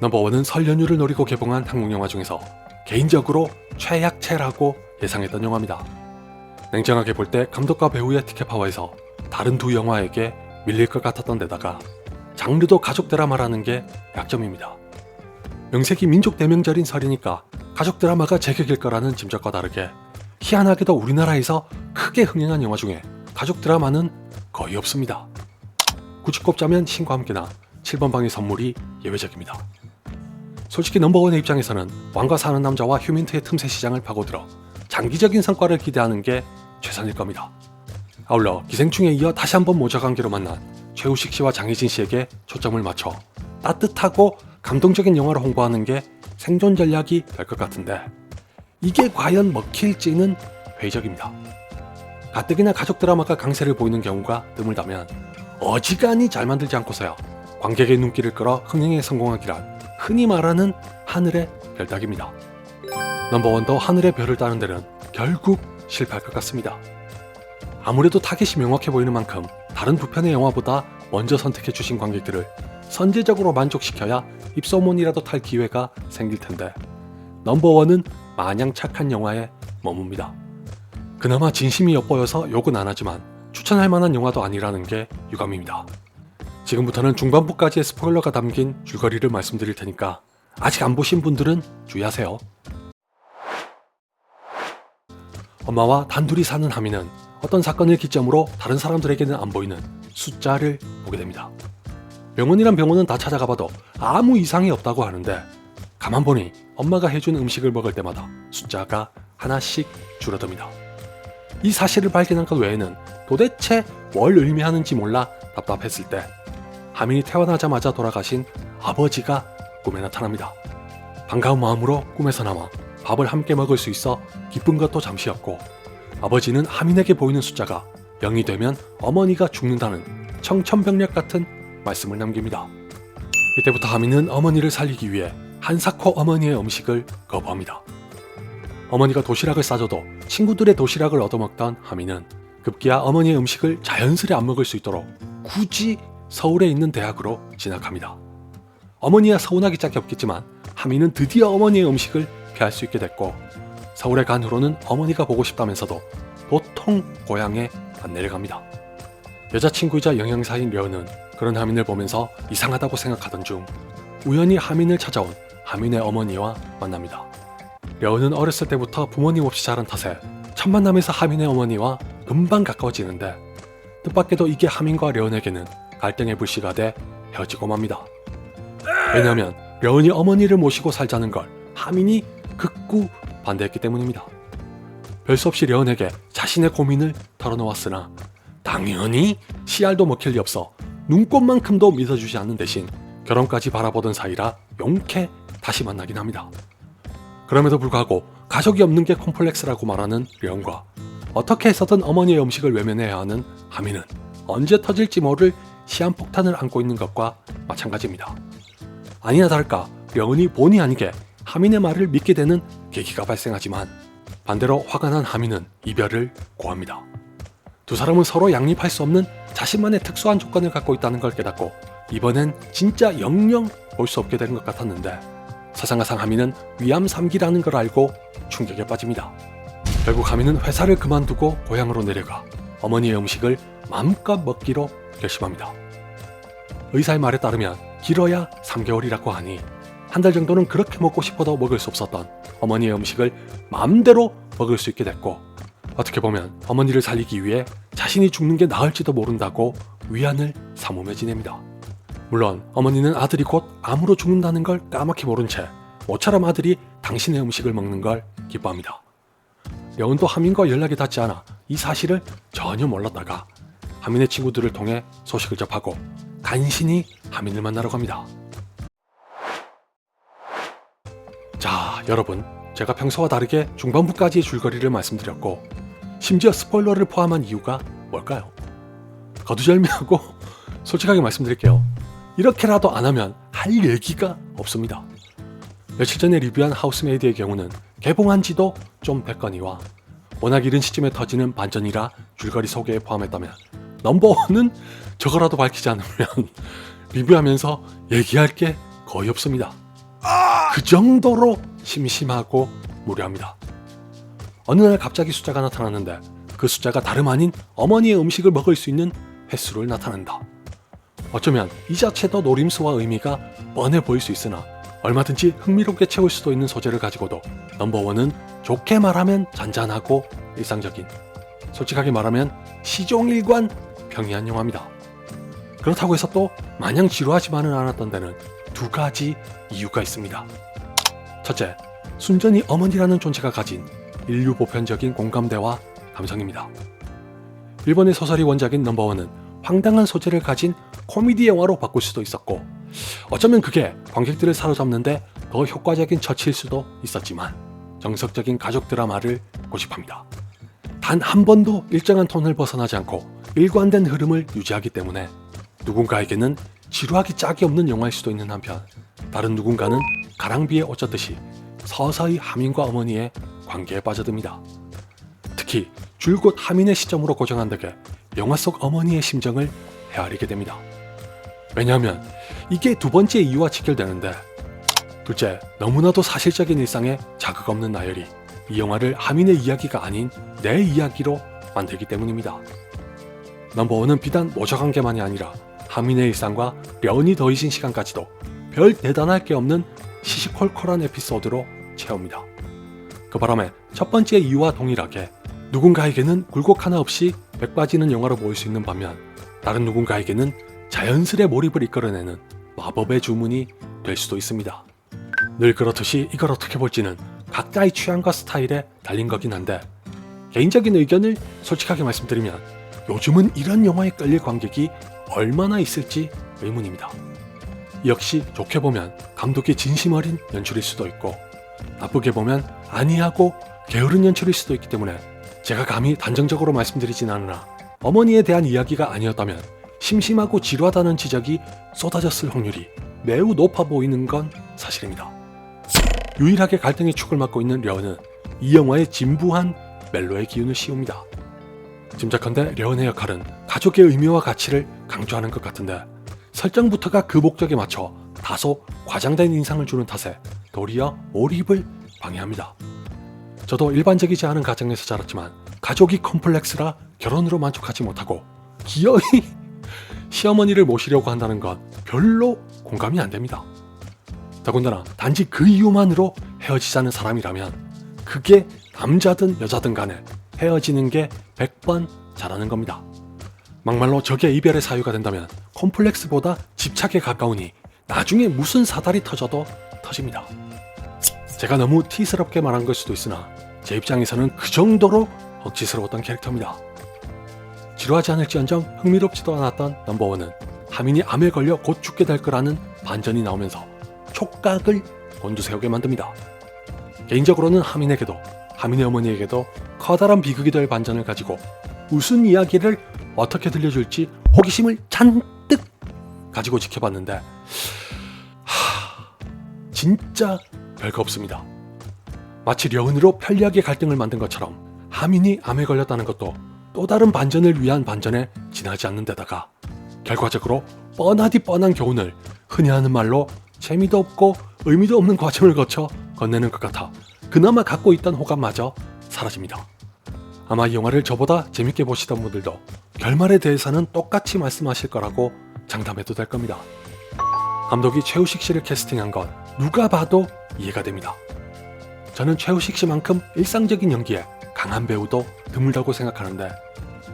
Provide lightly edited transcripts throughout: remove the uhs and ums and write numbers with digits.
넘버원은 설 연휴를 노리고 개봉한 한국 영화 중에서 개인적으로 최약체라고 예상했던 영화입니다. 냉정하게 볼 때 감독과 배우의 티켓 파워에서 다른 두 영화에게 밀릴 것 같았던 데다가 장르도 가족 드라마라는 게 약점입니다. 명색이 민족 대명절인 설이니까 가족 드라마가 제격일 거라는 짐작과 다르게 희한하게도 우리나라에서 크게 흥행한 영화 중에 가족 드라마는 거의 없습니다. 굳이 꼽자면 신과 함께나 7번 방의 선물이 예외적입니다. 솔직히 넘버원의 입장에서는 왕과 사는 남자와 휴민트의 틈새 시장을 파고들어 장기적인 성과를 기대하는 게 최선일 겁니다. 아울러 기생충에 이어 다시 한번 모자관계로 만난 최우식 씨와 장희진 씨에게 초점을 맞춰 따뜻하고 감동적인 영화를 홍보하는 게 생존 전략이 될 것 같은데 이게 과연 먹힐지는 회의적입니다. 가뜩이나 가족 드라마가 강세를 보이는 경우가 드물다면 어지간히 잘 만들지 않고서야 관객의 눈길을 끌어 흥행에 성공하기란 흔히 말하는 하늘의 별 따기입니다. 넘버원도 하늘의 별을 따는 데는 결국 실패할 것 같습니다. 아무래도 타겟이 명확해 보이는 만큼 다른 두 편의 영화보다 먼저 선택해 주신 관객들을 선제적으로 만족시켜야 입소문이라도 탈 기회가 생길 텐데 넘버원은 마냥 착한 영화에 머뭅니다. 그나마 진심이 엿보여서 욕은 안 하지만 추천할 만한 영화도 아니라는 게 유감입니다. 지금부터는 중반부까지의 스포일러가 담긴 줄거리를 말씀드릴 테니까 아직 안 보신 분들은 주의하세요. 엄마와 단둘이 사는 하미는 어떤 사건을 기점으로 다른 사람들에게는 안 보이는 숫자를 보게 됩니다. 병원이란 병원은 다 찾아가봐도 아무 이상이 없다고 하는데 가만 보니 엄마가 해준 음식을 먹을 때마다 숫자가 하나씩 줄어듭니다. 이 사실을 발견한 것 외에는 도대체 뭘 의미하는지 몰라 답답했을 때 하민이 태어나자마자 돌아가신 아버지가 꿈에 나타납니다. 반가운 마음으로 꿈에서나마 밥을 함께 먹을 수 있어 기쁜 것도 잠시였고 아버지는 하민에게 보이는 숫자가 0이 되면 어머니가 죽는다는 청천벽력 같은 말씀을 남깁니다. 이때부터 하민은 어머니를 살리기 위해 한사코 어머니의 음식을 거부합니다. 어머니가 도시락을 싸줘도 친구들의 도시락을 얻어먹던 하민은 급기야 어머니의 음식을 자연스레 안 먹을 수 있도록 굳이 서울에 있는 대학으로 진학합니다. 어머니야 서운하기 짝이 없겠지만 하민은 드디어 어머니의 음식을 피할 수 있게 됐고 서울에 간 후로는 어머니가 보고 싶다면서도 보통 고향에 안 내려갑니다. 여자친구이자 영양사인 려은은 그런 하민을 보면서 이상하다고 생각하던 중 우연히 하민을 찾아온 하민의 어머니와 만납니다. 려은은 어렸을 때부터 부모님 없이 자란 탓에 첫 만남에서 하민의 어머니와 금방 가까워지는데 뜻밖에도 이게 하민과 려은에게는 갈등의 불씨가 돼 헤어지고 맙니다. 왜냐하면 려은이 어머니를 모시고 살자는 걸 하민이 극구 반대했기 때문입니다. 별 수 없이 려은에게 자신의 고민을 털어놓았으나 당연히 씨알도 먹힐 리 없어 눈꽃만큼도 믿어주지 않는 대신 결혼까지 바라보던 사이라 용케 다시 만나긴 합니다. 그럼에도 불구하고 가족이 없는 게 콤플렉스라고 말하는 려은과 어떻게 해서든 어머니의 음식을 외면해야 하는 하민은 언제 터질지 모를 시한폭탄을 안고 있는 것과 마찬가지입니다. 아니나 다를까 려은이 본의 아니게 하민의 말을 믿게 되는 계기가 발생하지만 반대로 화가 난 하민은 이별을 고합니다. 두 사람은 서로 양립할 수 없는 자신만의 특수한 조건을 갖고 있다는 걸 깨닫고 이번엔 진짜 영영 볼 수 없게 된 것 같았는데 사상가상 하민은 위암 3기라는 걸 알고 충격에 빠집니다. 결국 하민은 회사를 그만두고 고향으로 내려가 어머니의 음식을 마음껏 먹기로 결심합니다. 의사의 말에 따르면 길어야 3개월이라고 하니 한 달 정도는 그렇게 먹고 싶어도 먹을 수 없었던 어머니의 음식을 마음대로 먹을 수 있게 됐고 어떻게 보면 어머니를 살리기 위해 자신이 죽는 게 나을지도 모른다고 위안을 삼으며 지냅니다. 물론 어머니는 아들이 곧 암으로 죽는다는 걸 까맣게 모른 채 모처럼 아들이 당신의 음식을 먹는 걸 기뻐합니다. 려은도 하민과 연락이 닿지 않아 이 사실을 전혀 몰랐다가 하민의 친구들을 통해 소식을 접하고 간신히 하민을 만나러 갑니다. 자, 여러분, 제가 평소와 다르게 중반부까지의 줄거리를 말씀드렸고 심지어 스포일러를 포함한 이유가 뭘까요? 거두절미하고 솔직하게 말씀드릴게요. 이렇게라도 안 하면 할 얘기가 없습니다. 며칠 전에 리뷰한 하우스메이드의 경우는 개봉한 지도 좀 됐거니와 워낙 이른 시점에 터지는 반전이라 줄거리 소개에 포함했다면 넘버원은 저거라도 밝히지 않으면 리뷰하면서 얘기할 게 거의 없습니다. 그 정도로 심심하고 무료합니다. 어느 날 갑자기 숫자가 나타났는데 그 숫자가 다름 아닌 어머니의 음식을 먹을 수 있는 횟수를 나타낸다. 어쩌면 이 자체도 노림수와 의미가 뻔해 보일 수 있으나 얼마든지 흥미롭게 채울 수도 있는 소재를 가지고도 넘버원은 좋게 말하면 잔잔하고 일상적인, 솔직하게 말하면 시종일관 평이한 영화입니다. 그렇다고 해서 또 마냥 지루하지만은 않았던 데는 두 가지 이유가 있습니다. 첫째, 순전히 어머니라는 존재가 가진 인류 보편적인 공감대와 감성입니다. 일본의 소설이 원작인 넘버원은 황당한 소재를 가진 코미디 영화로 바꿀 수도 있었고 어쩌면 그게 관객들을 사로잡는데 더 효과적인 처치일 수도 있었지만 정석적인 가족 드라마를 고집합니다. 단 한 번도 일정한 톤을 벗어나지 않고 일관된 흐름을 유지하기 때문에 누군가에게는 지루하기 짝이 없는 영화일 수도 있는 한편 다른 누군가는 가랑비에 옷 젖듯이 서서히 하민과 어머니의 관계에 빠져듭니다. 특히 줄곧 하민의 시점으로 고정한 덕에 영화 속 어머니의 심정을 헤아리게 됩니다. 왜냐하면 이게 두 번째 이유와 직결되는데, 둘째, 너무나도 사실적인 일상에 자극 없는 나열이 이 영화를 하민의 이야기가 아닌 내 이야기로 만들기 때문입니다. 넘버원은 비단 모저관계만이 아니라 하민의 일상과 려운이 더해진 시간까지도 별 대단할 게 없는 시시콜콜한 에피소드로 채웁니다. 그 바람에 첫 번째 이유와 동일하게 누군가에게는 굴곡 하나 없이 맥 빠지는 영화로 보일 수 있는 반면 다른 누군가에게는 자연스레 몰입을 이끌어내는 마법의 주문이 될 수도 있습니다. 늘 그렇듯이 이걸 어떻게 볼지는 각자의 취향과 스타일에 달린 거긴 한데 개인적인 의견을 솔직하게 말씀드리면 요즘은 이런 영화에 끌릴 관객이 얼마나 있을지 의문입니다. 역시 좋게 보면 감독의 진심 어린 연출일 수도 있고 나쁘게 보면 안이하고 게으른 연출일 수도 있기 때문에 제가 감히 단정적으로 말씀드리진 않으나 어머니에 대한 이야기가 아니었다면 심심하고 지루하다는 지적이 쏟아졌을 확률이 매우 높아 보이는 건 사실입니다. 유일하게 갈등의 축을 맡고 있는 려은은 이 영화의 진부한 멜로의 기운을 씌웁니다. 짐작컨대 려은의 역할은 가족의 의미와 가치를 강조하는 것 같은데 설정부터가 그 목적에 맞춰 다소 과장된 인상을 주는 탓에 도리어 몰입을 방해합니다. 저도 일반적이지 않은 가정에서 자랐지만 가족이 컴플렉스라 결혼으로 만족하지 못하고 기어이 시어머니를 모시려고 한다는 건 별로 공감이 안 됩니다. 더군다나 단지 그 이유만으로 헤어지자는 사람이라면 그게 남자든 여자든 간에 헤어지는 게 100번 잘하는 겁니다. 막말로 적의 이별의 사유가 된다면 콤플렉스보다 집착에 가까우니 나중에 무슨 사달이 터져도 터집니다. 제가 너무 티스럽게 말한 걸 수도 있으나 제 입장에서는 그 정도로 억지스러웠던 캐릭터입니다. 지루하지 않을지언정 흥미롭지도 않았던 넘버원은 하민이 암에 걸려 곧 죽게 될 거라는 반전이 나오면서 촉각을 곤두세우게 만듭니다. 개인적으로는 하민에게도 하민의 어머니에게도 커다란 비극이 될 반전을 가지고 무슨 이야기를 어떻게 들려줄지 호기심을 잔뜩 가지고 지켜봤는데 진짜 별거 없습니다. 마치 려은으로 편리하게 갈등을 만든 것처럼 하민이 암에 걸렸다는 것도 또 다른 반전을 위한 반전에 지나지 않는 데다가 결과적으로 뻔하디 뻔한 교훈을 흔히 하는 말로 재미도 없고 의미도 없는 과정을 거쳐 건네는 것 같아 그나마 갖고 있던 호감마저 사라집니다. 아마 이 영화를 저보다 재밌게 보시던 분들도 결말에 대해서는 똑같이 말씀하실 거라고 장담해도 될 겁니다. 감독이 최우식 씨를 캐스팅한 건 누가 봐도 이해가 됩니다. 저는 최우식 씨만큼 일상적인 연기에 강한 배우도 드물다고 생각하는데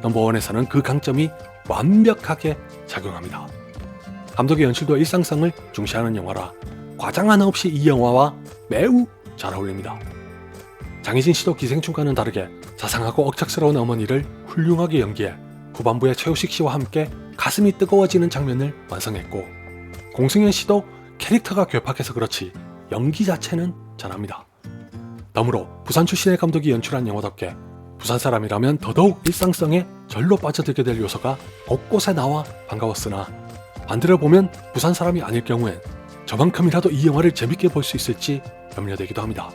넘버원에서는 그 강점이 완벽하게 작용합니다. 감독의 연출도 일상성을 중시하는 영화라 과장 하나 없이 이 영화와 매우 잘 어울립니다. 장희진 씨도 기생충과는 다르게 자상하고 억척스러운 어머니를 훌륭하게 연기해 후반부에 최우식 씨와 함께 가슴이 뜨거워지는 장면을 완성했고 공승현 씨도 캐릭터가 괴팍해서 그렇지 연기 자체는 잘합니다. 다음으로 부산 출신의 감독이 연출한 영화답게 부산 사람이라면 더더욱 일상성에 절로 빠져들게 될 요소가 곳곳에 나와 반가웠으나 반대로 보면 부산 사람이 아닐 경우엔 저만큼이라도 이 영화를 재밌게 볼 수 있을지 염려되기도 합니다.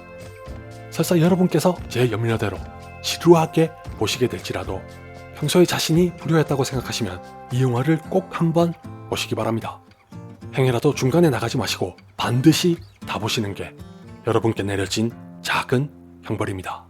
설사 여러분께서 제 염려대로 지루하게 보시게 될지라도 평소에 자신이 불효했다고 생각하시면 이 영화를 꼭 한번 보시기 바랍니다. 행여라도 중간에 나가지 마시고 반드시 다 보시는 게 여러분께 내려진 작은 형벌입니다.